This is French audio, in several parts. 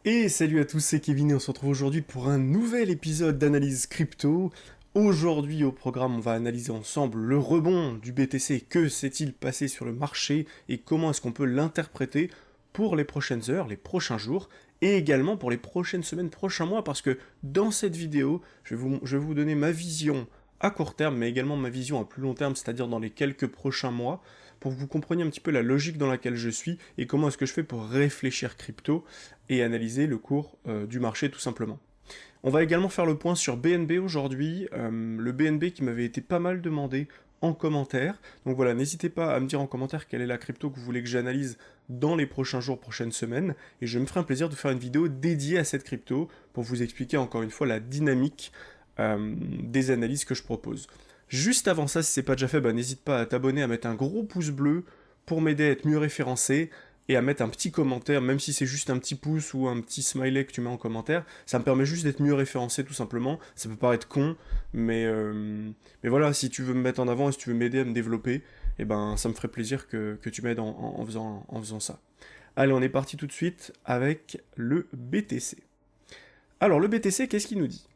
Et salut à tous, c'est Kevin et on se retrouve aujourd'hui pour un nouvel épisode d'analyse crypto. Aujourd'hui au programme, on va analyser ensemble le rebond du BTC, que s'est-il passé sur le marché et comment est-ce qu'on peut l'interpréter pour les prochaines heures, les prochains jours et également pour les prochaines semaines, prochains mois, parce que dans cette vidéo, je vais vous donner ma vision à court terme, mais également ma vision à plus long terme, c'est-à-dire dans les quelques prochains mois, pour que vous compreniez un petit peu la logique dans laquelle je suis et comment est-ce que je fais pour réfléchir crypto et analyser le cours du marché tout simplement. On va également faire le point sur BNB aujourd'hui, le BNB qui m'avait été pas mal demandé en commentaire. Donc voilà, n'hésitez pas à me dire en commentaire quelle est la crypto que vous voulez que j'analyse dans les prochains jours, prochaines semaines, et je me ferai un plaisir de faire une vidéo dédiée à cette crypto pour vous expliquer encore une fois la dynamique des analyses que je propose. Juste avant ça, si c'est pas déjà fait, bah, n'hésite pas à t'abonner, à mettre un gros pouce bleu pour m'aider à être mieux référencé, et à mettre un petit commentaire, même si c'est juste un petit pouce ou un petit smiley que tu mets en commentaire, ça me permet juste d'être mieux référencé tout simplement. Ça peut paraître con, mais voilà, si tu veux me mettre en avant et si tu veux m'aider à me développer, eh ben ça me ferait plaisir que tu m'aides en faisant ça. Allez, on est parti tout de suite avec le BTC. Alors le BTC, qu'est-ce qu'il nous dit?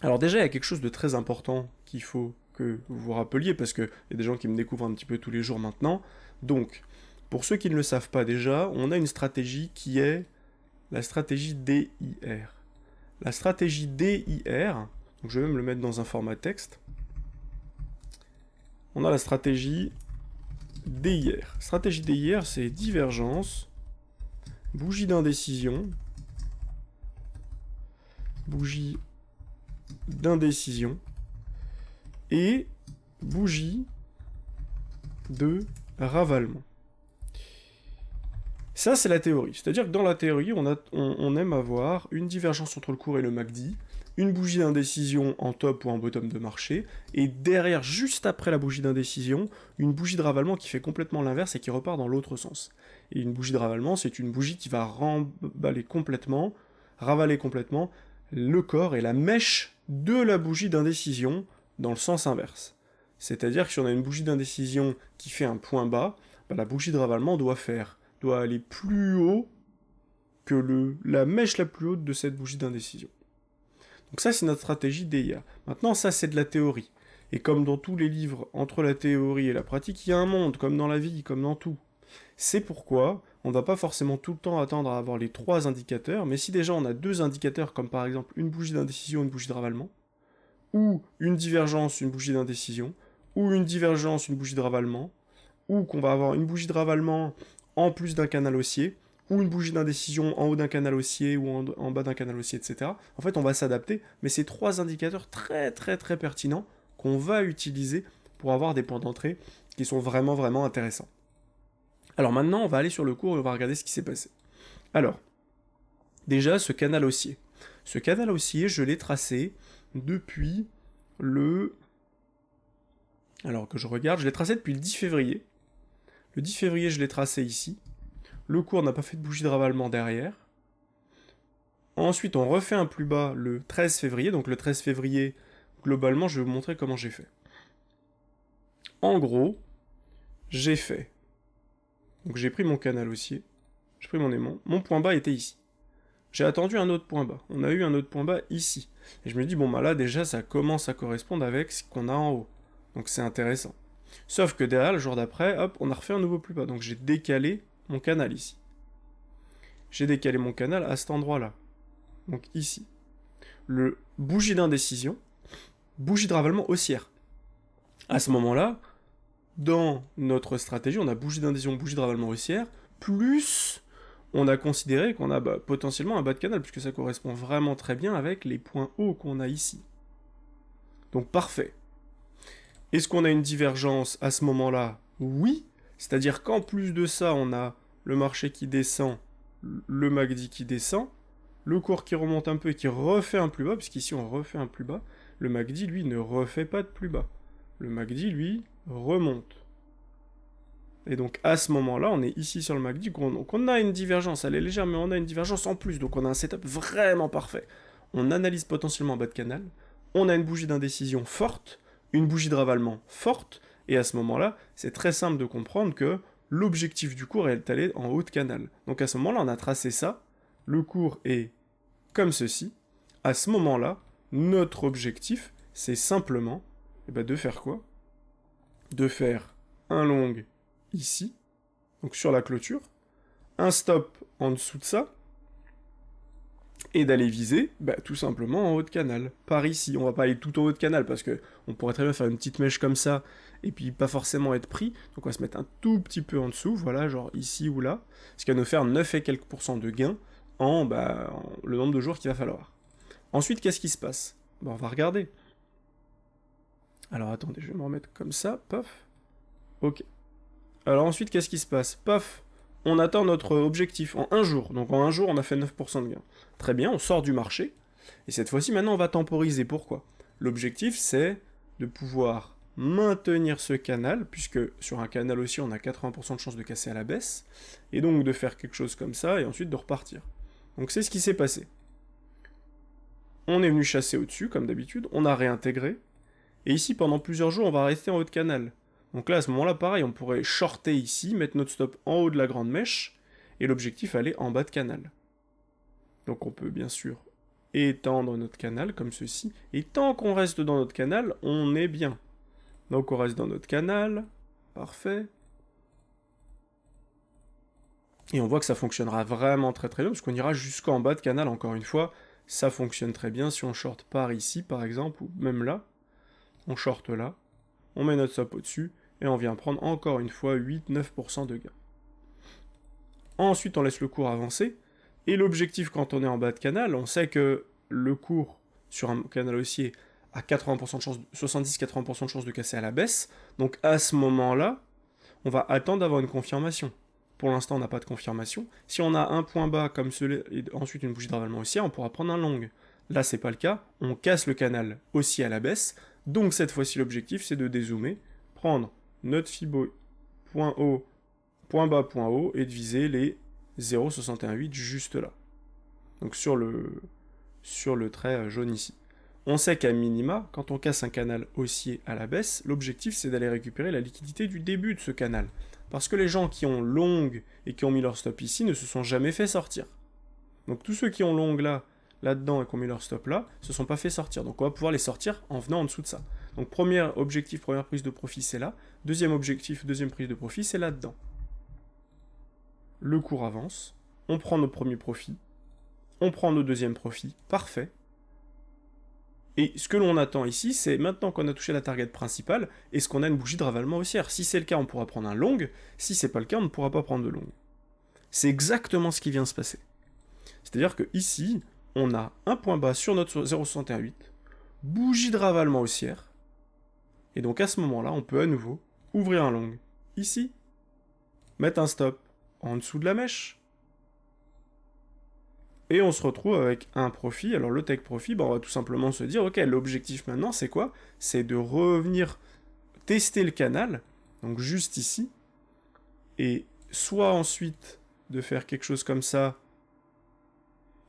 Alors déjà, il y a quelque chose de très important qu'il faut que vous vous rappeliez, parce qu'il y a des gens qui me découvrent un petit peu tous les jours maintenant. Donc, pour ceux qui ne le savent pas déjà, on a une stratégie qui est la stratégie DIR. La stratégie DIR, donc je vais même le mettre dans un format texte, on a la stratégie DIR. Stratégie DIR, c'est divergence, bougie d'indécision, bougie d'indécision, et bougie de ravalement. Ça, c'est la théorie. C'est-à-dire que dans la théorie, on aime avoir une divergence entre le cours et le MACD, une bougie d'indécision en top ou en bottom de marché, et derrière, juste après la bougie d'indécision, une bougie de ravalement qui fait complètement l'inverse et qui repart dans l'autre sens. Et une bougie de ravalement, c'est une bougie qui va ravaler complètement le corps et la mèche de la bougie d'indécision dans le sens inverse. C'est-à-dire que si on a une bougie d'indécision qui fait un point bas, bah, la bougie de ravalement doit aller plus haut que la mèche la plus haute de cette bougie d'indécision. Donc ça, c'est notre stratégie DIA. Maintenant, ça, c'est de la théorie. Et comme dans tous les livres, entre la théorie et la pratique, il y a un monde, comme dans la vie, comme dans tout. C'est pourquoi on ne va pas forcément tout le temps attendre à avoir les trois indicateurs, mais si déjà on a deux indicateurs, comme par exemple une bougie d'indécision, une bougie de ravalement, ou une divergence, une bougie d'indécision, ou une divergence, une bougie de ravalement, ou qu'on va avoir une bougie de ravalement en plus d'un canal haussier, ou une bougie d'indécision en haut d'un canal haussier, ou en bas d'un canal haussier, etc. En fait, on va s'adapter, mais c'est trois indicateurs très très très pertinents qu'on va utiliser pour avoir des points d'entrée qui sont vraiment vraiment intéressants. Alors maintenant, on va aller sur le cours et on va regarder ce qui s'est passé. Alors, déjà, ce canal haussier. Ce canal haussier, je l'ai tracé depuis le... Alors que je regarde, je l'ai tracé depuis le 10 février. Le 10 février, je l'ai tracé ici. Le cours n'a pas fait de bougie de ravalement derrière. Ensuite, on refait un plus bas le 13 février. Donc le 13 février, globalement, je vais vous montrer comment j'ai fait. En gros, j'ai fait... Donc j'ai pris mon canal haussier, j'ai pris mon aimant. Mon point bas était ici. J'ai attendu un autre point bas. On a eu un autre point bas ici. Et je me dis, bon bah là, déjà, ça commence à correspondre avec ce qu'on a en haut. Donc c'est intéressant. Sauf que derrière, le jour d'après, hop, on a refait un nouveau plus bas. Donc j'ai décalé mon canal ici. J'ai décalé mon canal à cet endroit-là. Donc ici. Le bougie d'indécision, bougie de ravalement haussière. À ce moment-là, dans notre stratégie, on a bougie d'indécision, bougie de ravalement haussière, plus on a considéré qu'on a potentiellement un bas de canal, puisque ça correspond vraiment très bien avec les points hauts qu'on a ici. Donc parfait. Est-ce qu'on a une divergence à ce moment-là? Oui. C'est-à-dire qu'en plus de ça, on a le marché qui descend, le MACD qui descend, le cours qui remonte un peu et qui refait un plus bas, puisqu'ici on refait un plus bas, le MACD, lui, ne refait pas de plus bas. Le MACD, lui, remonte. Et donc à ce moment-là, on est ici sur le MACD, donc on a une divergence, elle est légère, mais on a une divergence en plus, donc on a un setup vraiment parfait. On analyse potentiellement un bas de canal, on a une bougie d'indécision forte, une bougie de ravalement forte, et à ce moment-là, c'est très simple de comprendre que l'objectif du cours est d'aller en haut de canal. Donc à ce moment-là, on a tracé ça, le cours est comme ceci, à ce moment-là, notre objectif, c'est simplement de faire quoi? De faire un long ici, donc sur la clôture, un stop en dessous de ça, et d'aller viser tout simplement en haut de canal, par ici. On va pas aller tout en haut de canal, parce que on pourrait très bien faire une petite mèche comme ça, et puis pas forcément être pris, donc on va se mettre un tout petit peu en dessous, voilà, genre ici ou là, ce qui va nous faire 9 et quelques % de gain en le nombre de jours qu'il va falloir. Ensuite, qu'est-ce qui se passe? On va regarder. Alors attendez, je vais me remettre comme ça, paf. Ok. Alors ensuite, qu'est-ce qui se passe? Paf, on atteint notre objectif en un jour. Donc en un jour, on a fait 9% de gain. Très bien, on sort du marché. Et cette fois-ci, maintenant, on va temporiser. Pourquoi? L'objectif, c'est de pouvoir maintenir ce canal, puisque sur un canal aussi, on a 80% de chances de casser à la baisse, et donc de faire quelque chose comme ça, et ensuite de repartir. Donc c'est ce qui s'est passé. On est venu chasser au-dessus, comme d'habitude, on a réintégré, et ici, pendant plusieurs jours, on va rester en haut de canal. Donc là, à ce moment-là, pareil, on pourrait shorter ici, mettre notre stop en haut de la grande mèche, et l'objectif aller en bas de canal. Donc on peut bien sûr étendre notre canal comme ceci, et tant qu'on reste dans notre canal, on est bien. Donc on reste dans notre canal, parfait. Et on voit que ça fonctionnera vraiment très très bien, parce qu'on ira jusqu'en bas de canal, encore une fois, ça fonctionne très bien si on short par ici, par exemple, ou même là. On short là, on met notre stop au-dessus, et on vient prendre encore une fois 8-9% de gain. Ensuite, on laisse le cours avancer, et l'objectif quand on est en bas de canal, on sait que le cours sur un canal haussier a 80% de chance, 70-80% de chance de casser à la baisse, donc à ce moment-là, on va attendre d'avoir une confirmation. Pour l'instant, on n'a pas de confirmation. Si on a un point bas comme celui et ensuite une bougie de ravalement haussière, on pourra prendre un long. Là, c'est pas le cas, on casse le canal haussier à la baisse, donc cette fois-ci, l'objectif, c'est de dézoomer, prendre notre Fibo point haut, point bas, point haut, et de viser les 0,618 juste là. Donc sur le trait jaune ici. On sait qu'à minima, quand on casse un canal haussier à la baisse, l'objectif c'est d'aller récupérer la liquidité du début de ce canal. Parce que les gens qui ont long et qui ont mis leur stop ici ne se sont jamais fait sortir. Donc tous ceux qui ont long là-dedans et qui ont mis leur stop là, se sont pas fait sortir. Donc on va pouvoir les sortir en venant en dessous de ça. Donc premier objectif, première prise de profit, c'est là. Deuxième objectif, deuxième prise de profit, c'est là-dedans. Le cours avance, on prend nos premiers profits, on prend nos deuxièmes profits, parfait. Et ce que l'on attend ici, c'est maintenant qu'on a touché la target principale, est-ce qu'on a une bougie de ravalement haussière? Si c'est le cas, on pourra prendre un long, si c'est pas le cas, on ne pourra pas prendre de long. C'est exactement ce qui vient de se passer. C'est-à-dire que ici, on a un point bas sur notre 0,618, bougie de ravalement haussière, et donc à ce moment-là, on peut à nouveau ouvrir un long, ici, mettre un stop en dessous de la mèche, et on se retrouve avec un profit. Alors le take profit, on va tout simplement se dire, ok, l'objectif maintenant, c'est quoi? C'est de revenir tester le canal, donc juste ici, et soit ensuite de faire quelque chose comme ça,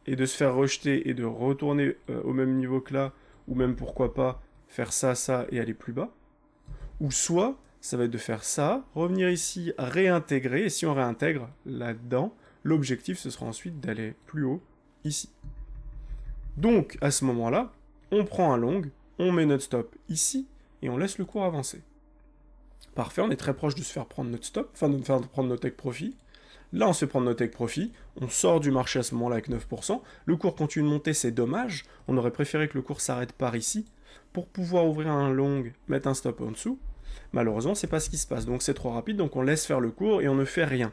et de se faire rejeter, et de retourner au même niveau que là, ou même pourquoi pas faire ça, ça, et aller plus bas, ou soit ça va être de faire ça, revenir ici, réintégrer, et si on réintègre là-dedans, l'objectif ce sera ensuite d'aller plus haut, ici. Donc, à ce moment-là, on prend un long, on met notre stop ici, et on laisse le cours avancer. Parfait, on est très proche de se faire prendre notre stop, enfin de faire prendre notre take profit. Là, on se fait prendre notre take profit, on sort du marché à ce moment-là avec 9%, le cours continue de monter, c'est dommage, on aurait préféré que le cours s'arrête par ici, pour pouvoir ouvrir un long, mettre un stop en dessous. Malheureusement, c'est pas ce qui se passe, donc c'est trop rapide, donc on laisse faire le cours et on ne fait rien.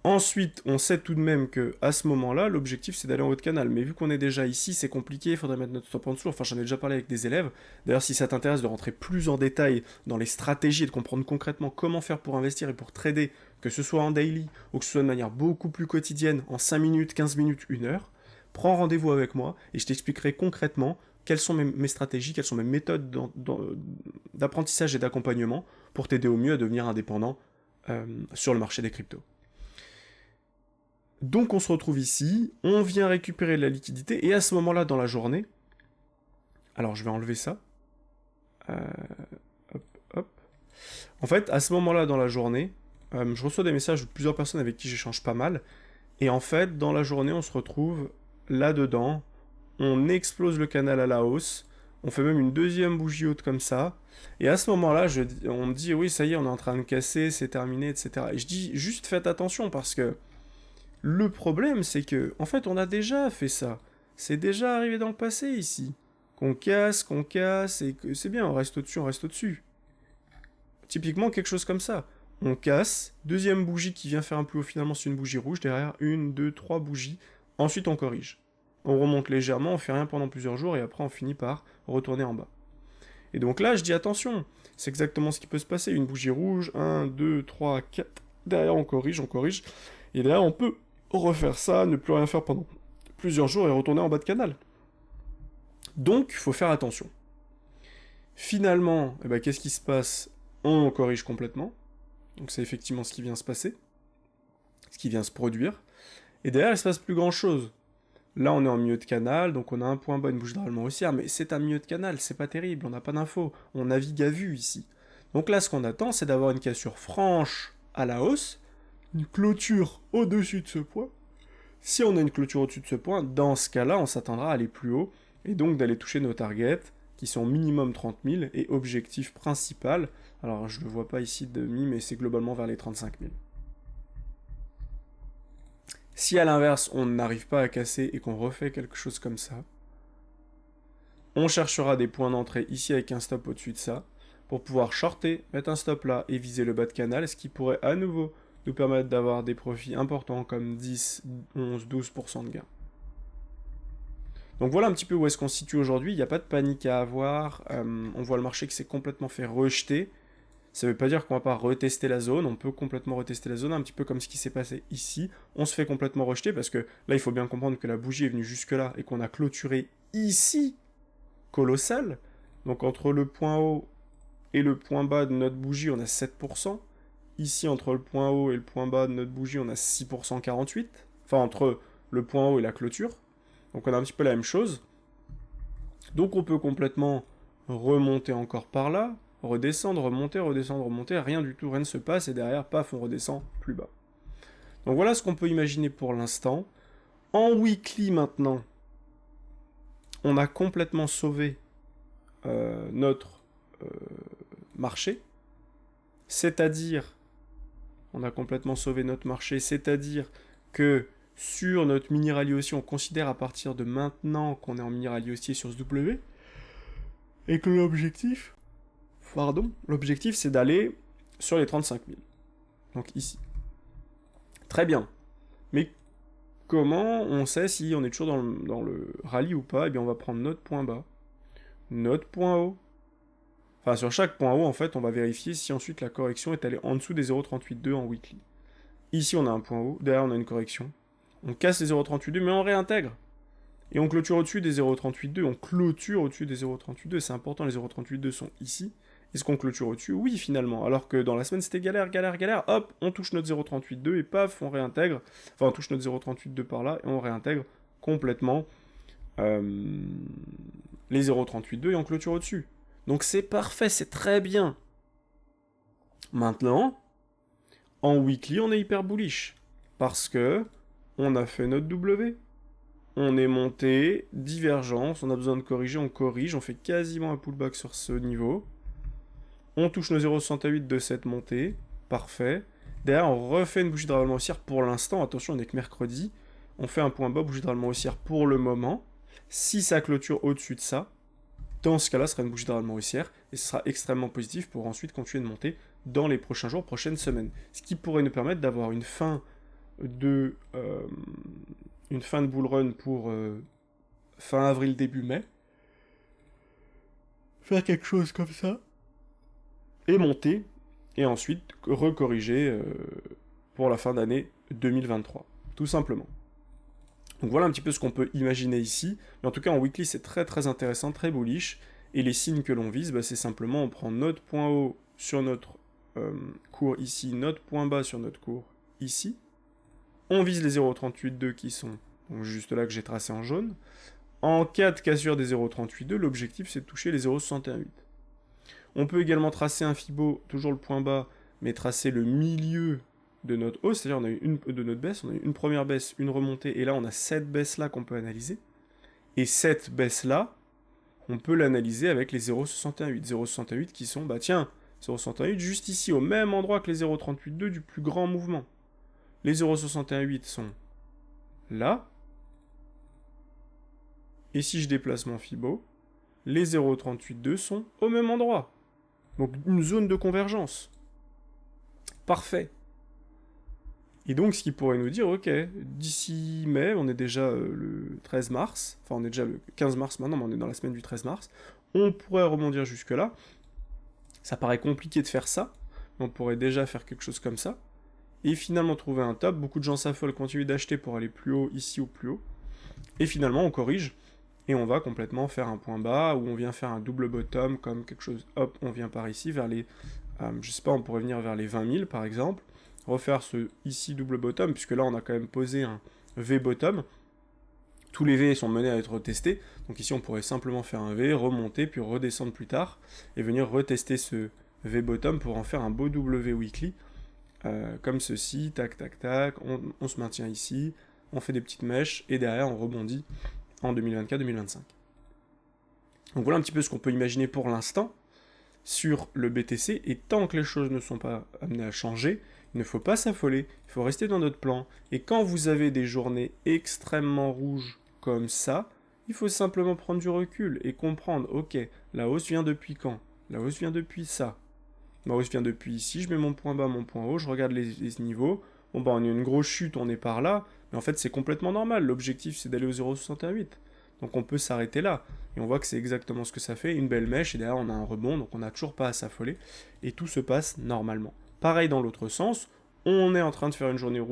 Ensuite, on sait tout de même que à ce moment-là, l'objectif c'est d'aller en haut de canal. Mais vu qu'on est déjà ici, c'est compliqué, il faudrait mettre notre stop en dessous. Enfin, j'en ai déjà parlé avec des élèves. D'ailleurs, si ça t'intéresse de rentrer plus en détail dans les stratégies et de comprendre concrètement comment faire pour investir et pour trader, que ce soit en daily ou que ce soit de manière beaucoup plus quotidienne, en 5 minutes, 15 minutes, 1 heure, prends rendez-vous avec moi et je t'expliquerai concrètement quelles sont mes stratégies, quelles sont mes méthodes d'apprentissage et d'accompagnement pour t'aider au mieux à devenir indépendant sur le marché des cryptos. Donc on se retrouve ici, on vient récupérer la liquidité, et à ce moment-là dans la journée, alors je vais enlever ça, hop, hop. En fait, à ce moment-là dans la journée, je reçois des messages de plusieurs personnes avec qui j'échange pas mal, Et en fait, dans la journée, on se retrouve là-dedans, on explose le canal à la hausse, on fait même une deuxième bougie haute comme ça, et à ce moment-là, on me dit, oui, ça y est, on est en train de casser, c'est terminé, etc. Et je dis, juste faites attention, parce que le problème, c'est que, en fait, on a déjà fait ça. C'est déjà arrivé dans le passé, ici. Qu'on casse, et que c'est bien, on reste au-dessus, on reste au-dessus. Typiquement, quelque chose comme ça. On casse, deuxième bougie qui vient faire un plus haut, finalement c'est une bougie rouge, derrière, une, deux, trois bougies. Ensuite, on corrige. On remonte légèrement, on fait rien pendant plusieurs jours, et après on finit par retourner en bas. Et donc là, je dis attention, c'est exactement ce qui peut se passer. Une bougie rouge, 1, 2, 3, 4. Derrière, on corrige, et derrière, on peut refaire ça, ne plus rien faire pendant plusieurs jours et retourner en bas de canal. Donc, il faut faire attention. Finalement, qu'est-ce qui se passe? On corrige complètement. Donc c'est effectivement ce qui vient se passer, ce qui vient se produire. Et derrière, il se passe plus grand-chose. Là, on est en milieu de canal, donc on a un point bas, une bougie de ravalement haussière, mais c'est un milieu de canal, c'est pas terrible, on n'a pas d'infos. On navigue à vue ici. Donc là, ce qu'on attend, c'est d'avoir une cassure franche à la hausse, une clôture au-dessus de ce point. Si on a une clôture au-dessus de ce point, dans ce cas-là, on s'attendra à aller plus haut, et donc d'aller toucher nos targets, qui sont minimum 30 000, et objectif principal, alors je ne le vois pas ici de demi, mais c'est globalement vers les 35 000. Si à l'inverse, on n'arrive pas à casser et qu'on refait quelque chose comme ça, on cherchera des points d'entrée ici avec un stop au-dessus de ça, pour pouvoir shorter, mettre un stop là et viser le bas de canal, ce qui pourrait à nouveau nous permettre d'avoir des profits importants comme 10, 11, 12% de gains. Donc voilà un petit peu où est-ce qu'on se situe aujourd'hui, il n'y a pas de panique à avoir, on voit le marché qui s'est complètement fait rejeter. Ça ne veut pas dire qu'on ne va pas retester la zone, on peut complètement retester la zone, un petit peu comme ce qui s'est passé ici. On se fait complètement rejeter parce que là, il faut bien comprendre que la bougie est venue jusque-là et qu'on a clôturé ici, colossal. Donc entre le point haut et le point bas de notre bougie, on a 7%. Ici, entre le point haut et le point bas de notre bougie, on a 6% 48. Enfin, entre le point haut et la clôture. Donc on a un petit peu la même chose. Donc on peut complètement remonter encore par là, redescendre, remonter, rien du tout, rien ne se passe, et derrière, paf, on redescend plus bas. Donc voilà ce qu'on peut imaginer pour l'instant. En weekly maintenant, on a complètement sauvé notre marché, c'est-à-dire, on a complètement sauvé notre marché, c'est-à-dire que sur notre mini rallye haussier, on considère à partir de maintenant qu'on est en mini rallye haussier sur ce W, et que l'objectif, c'est d'aller sur les 35 000. Donc ici. Très bien. Mais comment on sait si on est toujours dans le rallye ou pas? Eh bien, on va prendre notre point bas, notre point haut. Enfin, sur chaque point haut, en fait, on va vérifier si ensuite la correction est allée en dessous des 0,38,2 en weekly. Ici, on a un point haut. Derrière, on a une correction. On casse les 0,38,2, mais on réintègre. Et on clôture au-dessus des 0,38,2. On clôture au-dessus des 0,38,2. C'est important, les 0,38,2 sont ici. Est-ce qu'on clôture au-dessus? Oui, finalement. Alors que dans la semaine, c'était galère. Hop, on touche notre 0,38,2 et paf, on réintègre. Enfin, on touche notre 0,38,2 par là et on réintègre complètement les 0,38,2 et on clôture au-dessus. Donc c'est parfait, c'est très bien. Maintenant, en weekly, on est hyper bullish. Parce que on a fait notre W. On est monté, divergence, on a besoin de corriger, on corrige, on fait quasiment un pullback sur ce niveau. On touche nos 0,68 de cette montée, parfait. Derrière, on refait une bougie de ravalement haussière pour l'instant, attention, on est que mercredi. On fait un point bas, bougie de ravalement haussière pour le moment. Si ça clôture au-dessus de ça, dans ce cas-là, ce sera une bougie de ravalement haussière, et ce sera extrêmement positif pour ensuite continuer de monter dans les prochains jours, prochaines semaines. Ce qui pourrait nous permettre d'avoir une fin de bull run pour fin avril, début mai. Faire quelque chose comme ça. Et monter. Et ensuite recorriger pour la fin d'année 2023. Tout simplement. Donc voilà un petit peu ce qu'on peut imaginer ici. Mais en tout cas en weekly c'est très très intéressant, très bullish. Et les signes que l'on vise, c'est simplement on prend notre point haut sur notre cours ici, notre point bas sur notre cours ici. On vise les 0,38,2 qui sont donc juste là que j'ai tracé en jaune. En cas de cassure des 0,38,2, l'objectif c'est de toucher les 0,61,8. On peut également tracer un Fibo, toujours le point bas, mais tracer le milieu de notre hausse, c'est-à-dire on a eu de notre baisse, on a eu une première baisse, une remontée, et là on a cette baisse-là qu'on peut analyser. Et cette baisse-là, on peut l'analyser avec les 0,618. 0,618 qui sont, bah tiens, 0,618 juste ici, au même endroit que les 0,382 du plus grand mouvement. Les 0,618 sont là. Et si je déplace mon Fibo, les 0,382 sont au même endroit. Donc une zone de convergence. Parfait. Et donc ce qui pourrait nous dire, ok, d'ici mai, on est déjà le 13 mars, enfin on est déjà le 15 mars maintenant, mais on est dans la semaine du 13 mars, on pourrait rebondir jusque là. Ça paraît compliqué de faire ça, mais on pourrait déjà faire quelque chose comme ça. Et finalement trouver un top, beaucoup de gens s'affolent, continuent d'acheter pour aller plus haut, ici ou plus haut. Et finalement on corrige, et on va complètement faire un point bas, où on vient faire un double bottom, comme quelque chose, hop, on vient par ici, vers les, je sais pas, on pourrait venir vers les 20 000 par exemple, refaire ce ici double bottom, puisque là on a quand même posé un V bottom, tous les V sont menés à être testés, donc ici on pourrait simplement faire un V, remonter, puis redescendre plus tard, et venir retester ce V bottom pour en faire un beau W weekly, comme ceci, tac tac tac, on se maintient ici, on fait des petites mèches, et derrière on rebondit en 2024-2025. Donc voilà un petit peu ce qu'on peut imaginer pour l'instant sur le BTC, et tant que les choses ne sont pas amenées à changer, il ne faut pas s'affoler, il faut rester dans notre plan, et quand vous avez des journées extrêmement rouges comme ça, il faut simplement prendre du recul et comprendre, ok, la hausse vient depuis quand? La hausse vient depuis ça. La hausse vient depuis ici, je mets mon point bas, mon point haut, je regarde les niveaux, bon bah on a une grosse chute, on est par là, mais en fait c'est complètement normal, l'objectif c'est d'aller au 0,68. Donc on peut s'arrêter là, et on voit que c'est exactement ce que ça fait, une belle mèche, et derrière on a un rebond, donc on n'a toujours pas à s'affoler, et tout se passe normalement. Pareil dans l'autre sens, on est en train de faire une journée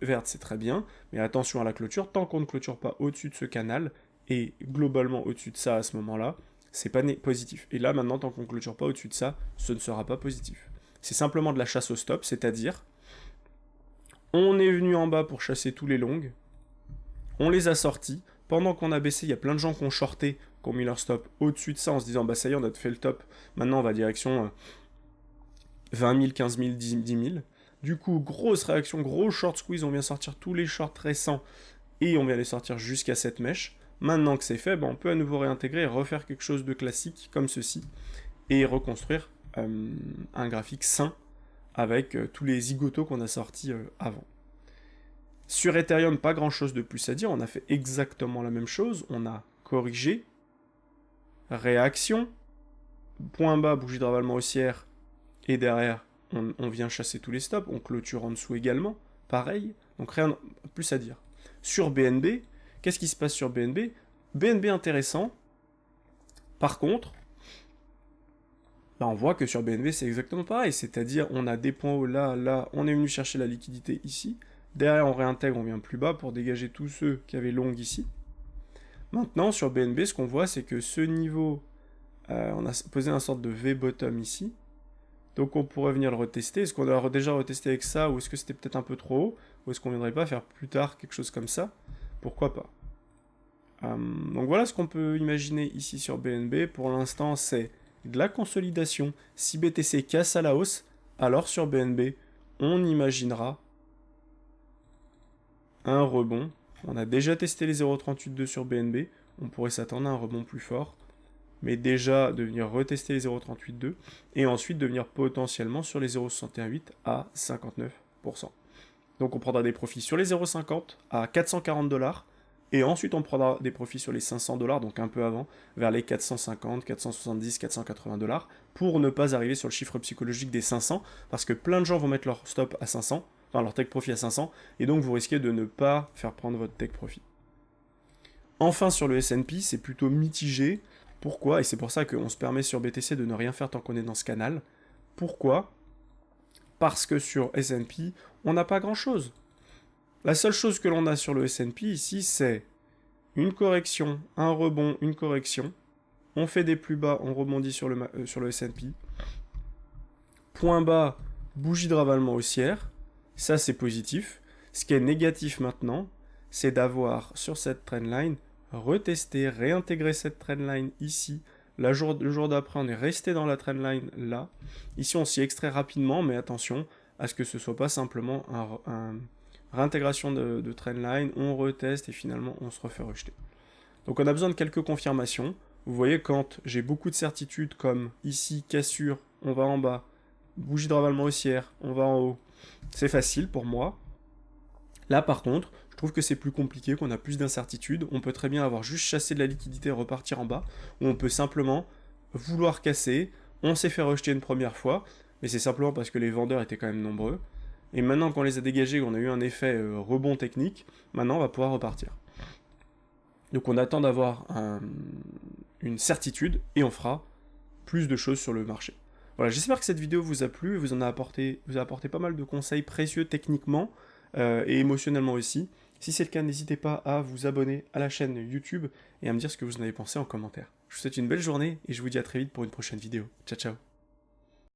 verte, c'est très bien, mais attention à la clôture, tant qu'on ne clôture pas au-dessus de ce canal, et globalement au-dessus de ça à ce moment-là, c'est pas positif. Et là maintenant, tant qu'on ne clôture pas au-dessus de ça, ce ne sera pas positif. C'est simplement de la chasse au stop, c'est-à-dire, on est venu en bas pour chasser tous les longs, on les a sortis, pendant qu'on a baissé, il y a plein de gens qui ont shorté, qui ont mis leur stop au-dessus de ça en se disant, bah ça y est, on a fait le top, maintenant on va direction 20 000, 15 000, 10 000. Du coup, grosse réaction, gros short squeeze, on vient sortir tous les shorts récents et on vient les sortir jusqu'à cette mèche. Maintenant que c'est fait, on peut à nouveau réintégrer et refaire quelque chose de classique comme ceci et reconstruire un graphique sain avec tous les zigotos qu'on a sortis avant. Sur Ethereum, pas grand chose de plus à dire, on a fait exactement la même chose, on a corrigé, réaction, point bas, bougie de ravalement haussière, et derrière, on vient chasser tous les stops, on clôture en dessous également, pareil, donc rien de plus à dire. Sur BNB, qu'est-ce qui se passe sur BNB? BNB intéressant, par contre, on voit que sur BNB c'est exactement pareil, c'est-à-dire on a des points hauts là, là, on est venu chercher la liquidité ici, derrière on réintègre, on vient plus bas pour dégager tous ceux qui avaient long ici. Maintenant sur BNB, ce qu'on voit c'est que ce niveau, on a posé un sorte de V-bottom ici, donc on pourrait venir le retester. Est-ce qu'on a déjà retesté avec ça, ou est-ce que c'était peut-être un peu trop haut, ou est-ce qu'on ne viendrait pas faire plus tard quelque chose comme ça? Pourquoi pas. Donc voilà ce qu'on peut imaginer ici sur BNB. Pour l'instant, c'est de la consolidation. Si BTC casse à la hausse, alors sur BNB, on imaginera un rebond. On a déjà testé les 0,382 sur BNB. On pourrait s'attendre à un rebond plus fort. Mais déjà de venir retester les 0,382 et ensuite de venir potentiellement sur les 0,618 à 59%. Donc on prendra des profits sur les 0,50 à 440 $, et ensuite on prendra des profits sur les 500 $, donc un peu avant, vers les 450, 470, 480 $, pour ne pas arriver sur le chiffre psychologique des 500, parce que plein de gens vont mettre leur stop à 500, enfin leur take profit à 500, et donc vous risquez de ne pas faire prendre votre take profit. Enfin sur le S&P, c'est plutôt mitigé. Pourquoi? Et c'est pour ça qu'on se permet sur BTC de ne rien faire tant qu'on est dans ce canal. Pourquoi? Parce que sur S&P, on n'a pas grand-chose. La seule chose que l'on a sur le S&P ici, c'est une correction, un rebond, une correction. On fait des plus bas, on rebondit sur le S&P. Point bas, bougie de ravalement haussière. Ça, c'est positif. Ce qui est négatif maintenant, c'est d'avoir sur cette trendline retester, réintégrer cette trendline ici. Le jour d'après, on est resté dans la trendline là. Ici, on s'y extrait rapidement, mais attention, à ce que ce soit pas simplement un réintégration de trendline, on reteste et finalement on se refait rejeter. Donc on a besoin de quelques confirmations. Vous voyez, quand j'ai beaucoup de certitudes comme ici, cassure, on va en bas, bougie de ravalement haussière, on va en haut, c'est facile pour moi. Là par contre, je trouve que c'est plus compliqué, qu'on a plus d'incertitudes. On peut très bien avoir juste chassé de la liquidité et repartir en bas, ou on peut simplement vouloir casser, on s'est fait rejeter une première fois, mais c'est simplement parce que les vendeurs étaient quand même nombreux. Et maintenant qu'on les a dégagés, qu'on a eu un effet rebond technique, maintenant on va pouvoir repartir. Donc on attend d'avoir une certitude et on fera plus de choses sur le marché. Voilà, j'espère que cette vidéo vous a plu, vous a apporté pas mal de conseils précieux techniquement et émotionnellement aussi. Si c'est le cas, n'hésitez pas à vous abonner à la chaîne YouTube et à me dire ce que vous en avez pensé en commentaire. Je vous souhaite une belle journée et je vous dis à très vite pour une prochaine vidéo. Ciao ciao.